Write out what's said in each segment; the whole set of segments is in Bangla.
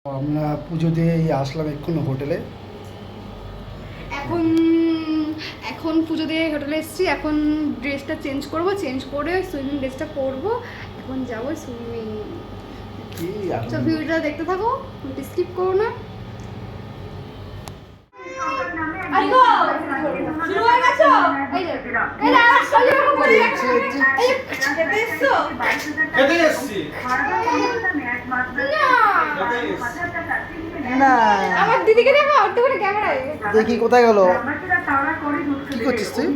আমরা পুজো দিয়ে আসলাম এক্ষুনি হোটেলে। এখন এখন পুজো দিয়ে হোটেলে এসেছি। এখন ড্রেসটা চেঞ্জ করব, চেঞ্জ করে সুইমিং ড্রেসটা পরবো। এখন যাবো সুইমিং। তো ভিডিওটা দেখতে থাকো, স্কিপ করো না। আমার দিদিকে দেখো, আর তো কোনো ক্যামেরায় দেখি কোথায় গেল, কি করছিস তুই?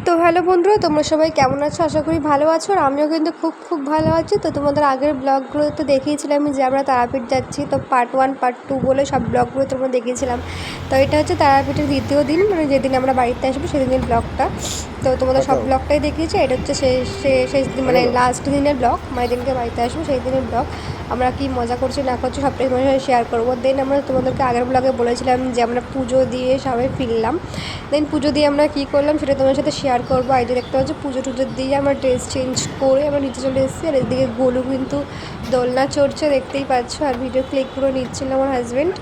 তো হ্যালো বন্ধুরা, তোমরা সবাই কেমন আছো? আশা করি ভালো আছো। আর আমিও কিন্তু খুব খুব ভালো আছি। তো তোমাদের আগের ব্লগগুলো তো দেখিয়েছিলাম যে আমরা তারাপীঠ যাচ্ছি। তো পার্ট 1 পার্ট 2 বলে সব ব্লগগুলো তোমরা দেখিয়েছিলাম। তো এটা হচ্ছে তারাপীঠের দ্বিতীয় দিন, মানে যেদিন আমরা বাড়িতে আসবো সেদিনের ব্লগটা। তো তোমাদের সব ব্লগটাই দেখিয়েছি। এটা হচ্ছে শেষ দিন, মানে লাস্ট দিনের ব্লগ, মানে দিনকে বাড়িতে আসবো সেই দিনের ব্লগ। আমরা কি মজা করছি না করছি সবটাই তোমার সাথে শেয়ার করবো। দেন আমরা তোমাদেরকে আগের ব্লগে বলেছিলাম যে আমরা পুজো দিয়ে সবাই ফিরলাম। দেন পুজো দিয়ে আমরা কী করলাম সেটা তোমার সাথে শেয়ার করবো। আর যে দেখতে পাচ্ছি পুজো টুজো দিয়ে আমরা ড্রেস চেঞ্জ করে আমরা নিচে চলে এসেছি। আর এদিকে গোলু কিন্তু দোলনা চড়ছে, দেখতেই পাচ্ছ। আর ভিডিও ক্লিক করে নিচ্ছিল আমার হাজব্যান্ড,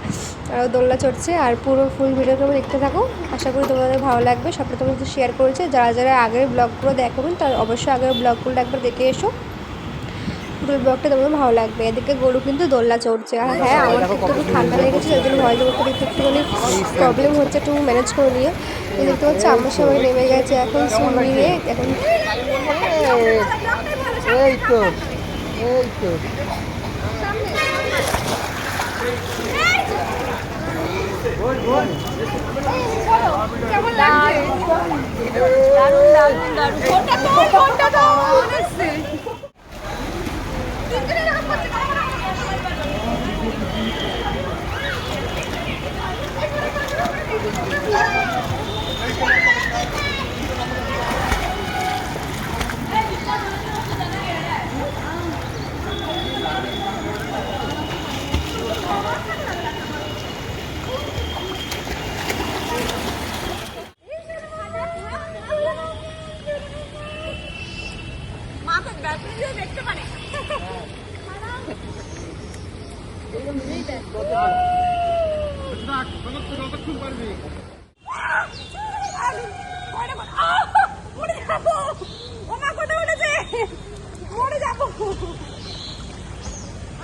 আর দোলনা চড়ছে। আর পুরো ফুল ভিডিও তোমরা দেখতে থাকো, আশা করি তোমাদের ভালো লাগবে। সবটা তোমার সাথে শেয়ার করেছে। যারা যারা আগের ব্লগগুলো দেখোনি তার অবশ্যই আগের ব্লগগুলো একবার দেখে এসো, পুরো ব্লগটা তোমাদের ভালো লাগবে। এদিকে গরু কিন্তু দোলনা চড়ছে। আর হ্যাঁ, আমার কিন্তু একটু ঠান্ডা লেগেছে, যার জন্য ভয়েস ওভারটা দিতে একটুখানি প্রবলেম হচ্ছে, একটু ম্যানেজ করে নিয়ে। দেখতে পাচ্ছি আমরা সবাই নেমে গেছে এখন সুইমিংয়ে। এখন এই তো এই তো কেমন লাগছে? দারুণ দারুণ দারুণ। ফোনটা তো ফোনটা তো অনেস্টলি দেখতে পারে।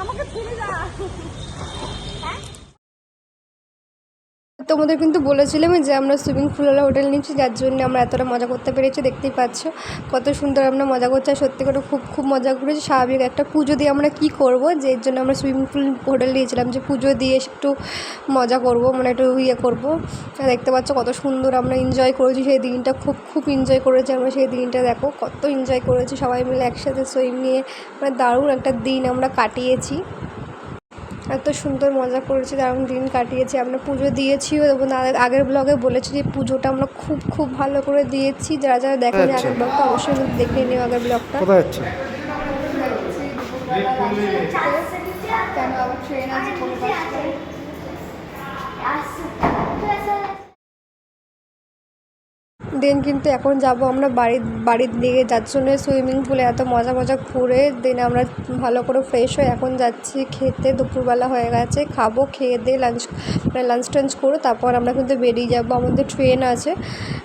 আমাকে ছেড়ে যা। তোমাদের কিন্তু বলেছিলাম যে আমরা সুইমিং পুলওয়ালা হোটেল নিচ্ছি, যার জন্য আমরা এতটা মজা করতে পেরেছি। দেখতেই পাচ্ছ কত সুন্দর আমরা মজা করছি। আর সত্যি করে খুব খুব মজা করেছি। স্বাভাবিক একটা পুজো দিয়ে আমরা কি করব, যে এর জন্য আমরা সুইমিং পুল হোটেল নিয়েছিলাম, যে পুজো দিয়ে একটু মজা করব, মানে একটু করব। দেখতে পাচ্ছ কত সুন্দর আমরা এনজয় করেছি সেই দিনটা। খুব খুব এনজয় করেছি আমরা সেই দিনটা। দেখো কত এনজয় করেছি সবাই মিলে একসাথে সুইমিং নিয়ে, মানে দারুণ একটা দিন আমরা কাটিয়েছি। এত সুন্দর মজা করেছি, দারুণ দিন কাটিয়েছি। আমরা পুজো দিয়েছিও, এবং আগের ব্লগে বলেছি যে পুজোটা আমরা খুব খুব ভালো করে দিয়েছি। যারা যারা দেখেনি আগের ব্লগটা অবশ্যই দেখে নিও আগের ব্লগটা। কোথায় যাচ্ছে? কেন আবার ট্রেন আছে কলকাতায়? দেন কিন্তু এখন যাব আমরা বাড়ির দিকে, যার জন্য সুইমিং পুলে এত মজা মজা ঘুরে দেন আমরা ভালো করে ফ্রেশ হয়ে এখন যাচ্ছি খেতে। দুপুরবেলা হয়ে গেছে, খাবো, খেয়ে দিয়ে লাঞ্চ টাঞ্চ করে তারপর আমরা কিন্তু বেরিয়ে যাব। আমাদের ট্রেন আছে,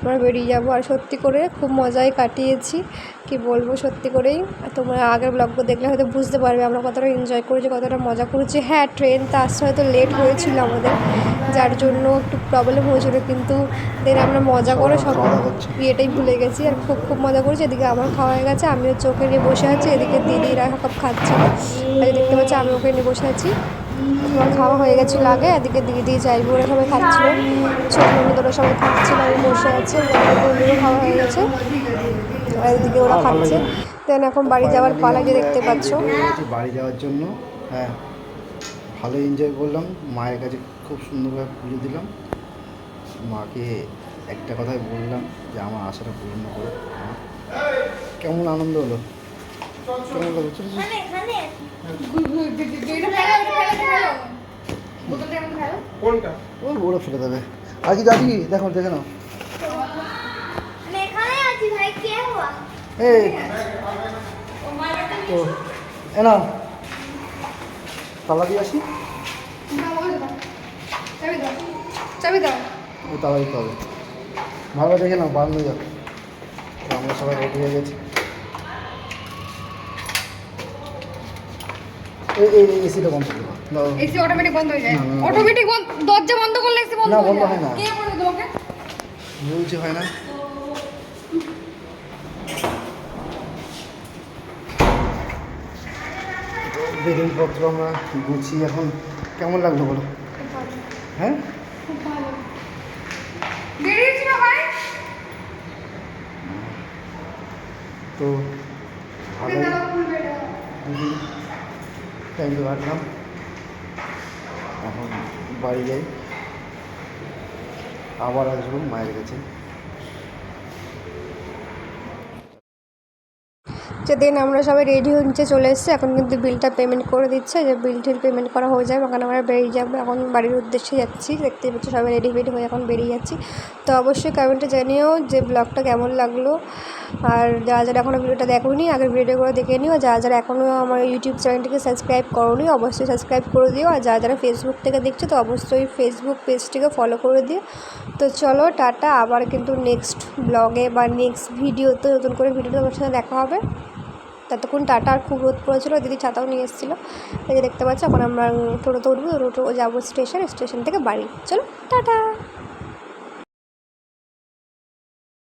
আমরা বেরিয়ে যাব। আর সত্যি করে খুব মজাই কাটিয়েছি, কি বলবো, সত্যি করেই। তোমরা আগের ব্লগটা দেখলে হয়তো বুঝতে পারবে আমরা কতটা এনজয় করেছি, কতটা মজা করেছি। হ্যাঁ, ট্রেনটা আসতে হয়তো লেট হয়েছিল আমাদের, যার জন্য একটু প্রবলেম হয়েছিল, কিন্তু দেন আমরা মজা করে সব বিয়েটাই ভুলে গেছি। আর খুব খুব মজা করেছি। এদিকে আমার খাওয়া হয়ে গেছে, আমিও চোখে নিয়ে বসে আছি। এদিকে দিদিরা সব খাচ্ছিল, আর দেখতে পাচ্ছি আমি ওকে নিয়ে বসে আছি। আমার খাওয়া হয়ে গেছিলো আগে। এদিকে দিদি যাইবো ওরা সবাই খাচ্ছিলো, ছোটো ননদরা সবাই খাচ্ছিলো, আমি বসে আছি। বন্ধুরও খাওয়া হয়ে গেছে, আর এদিকে ওরা খাচ্ছে। দেন এখন বাড়ি যাওয়ার পালা, যে দেখতে পাচ্ছ। বাড়ি যাওয়ার জন্য। হ্যাঁ, ভালো এনজয় করলাম। মায়ের কাছে খুব সুন্দরভাবে পুজো দিলাম। মাকে একটা কথাই বললাম যে আমার আশাটা পূর্ণ করো। কেমন আনন্দ হলো, কেমন লাগলো? কোনটা? ও বড় ফেলে দেবে। আর কি যাবি? দেখো দেখে নাও। এই তো এ নাও, তালা দিয়ে আসি। চাবি দাও, চাবি দাও। ও তালা দিতে হবে। ভালো দেখে নাও, বান্ধ হয়ে যাবে। তো আমরা সবাই রেডি হয়ে গেছি। এই এসিটা বন্ধ করে দাও। এসি অটোমেটিক বন্ধ হয়ে যায়। না, না, না। অটোমেটিক দরজা বন্ধ করলে এসি বন্ধ না, হয়ে বন্ধ যায়। হয় না। কে বলে তোমাকে? বলছি হয় না। বেডিংপত্র আমরা গুছিয়ে এখন কেমন লাগলো বলো? হ্যাঁ খুব ভালো। বেরিয়েছিল ভাই? তো ভালো টাইম তো কাটলাম। এখন বাড়ি যাই, আবার আসবো মায়ের কাছে। যেদিন আমরা সবাই রেডি হয়ে নিচে চলে এসেছি, এখন কিন্তু বিলটা পেমেন্ট করে দিচ্ছে। যে বিল টিল পেমেন্ট করা হয়ে যাবে, ওখানে আমরা বেরিয়ে যাবো। এখন বাড়ির উদ্দেশ্যে যাচ্ছি, দেখতে পাচ্ছি সবাই রেডি ফেডি হয়ে এখন বেরিয়ে যাচ্ছি। তো অবশ্যই কমেন্টে জানিও যে ব্লগটা কেমন লাগলো। আর যারা যারা এখনও ভিডিওটা দেখোনি, আগের ভিডিওগুলো দেখে নিও। যারা যারা এখনও আমার ইউটিউব চ্যানেলটিকে সাবস্ক্রাইব করোনি, অবশ্যই সাবস্ক্রাইব করে দিও। আর যারা যারা ফেসবুক থেকে দেখছো, তো অবশ্যই ফেসবুক পেজটিকে ফলো করে দিও। তো চলো টাটা, আবার কিন্তু নেক্সট ব্লগে বা নেক্সট ভিডিওতে নতুন করে ভিডিওতে তোমার সাথে দেখা হবে। ততক্ষণ টাটা। আর খুব রোদ পড়েছিল, দিদি ছাতাও নিয়ে এসেছিলো। এই যে দেখতে পাচ্ছি, এখন আমরা টোটোতে উঠবো, টোটো যাবো স্টেশন থেকে বাড়ি। চলো টাটা।